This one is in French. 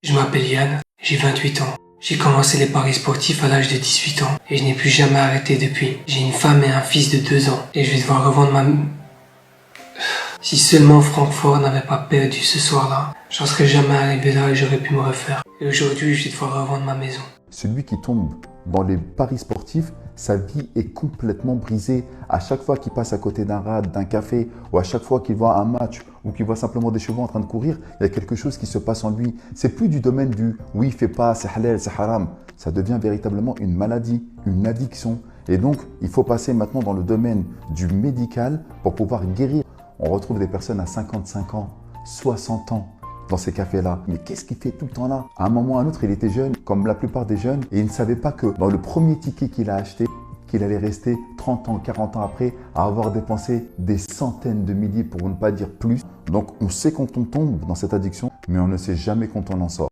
Je m'appelle Yann, j'ai 28 ans. J'ai commencé les paris sportifs à l'âge de 18 ans et je n'ai plus jamais arrêté depuis. J'ai une femme et un fils de 2 ans et je vais devoir revendre ma... Si seulement Francfort n'avait pas perdu ce soir-là, j'en serais jamais arrivé là et j'aurais pu me refaire. Et aujourd'hui, je vais devoir revendre ma maison. Celui qui tombe dans les paris sportifs, sa vie est complètement brisée. À chaque fois qu'il passe à côté d'un rad, d'un café, ou à chaque fois qu'il voit un match, ou qu'il voit simplement des chevaux en train de courir, il y a quelque chose qui se passe en lui. C'est plus du domaine du « oui, fais pas, c'est halal, c'est haram ». Ça devient véritablement une maladie, une addiction. Et donc, il faut passer maintenant dans le domaine du médical pour pouvoir guérir. On retrouve des personnes à 55 ans, 60 ans, dans ces cafés-là. Mais qu'est-ce qu'il fait tout le temps là? À un moment ou à un autre, il était jeune, comme la plupart des jeunes, et il ne savait pas que dans le premier ticket qu'il a acheté, qu'il allait rester 30 ans, 40 ans après, à avoir dépensé des centaines de milliers, pour ne pas dire plus. Donc, on sait quand on tombe dans cette addiction, mais on ne sait jamais quand on en sort.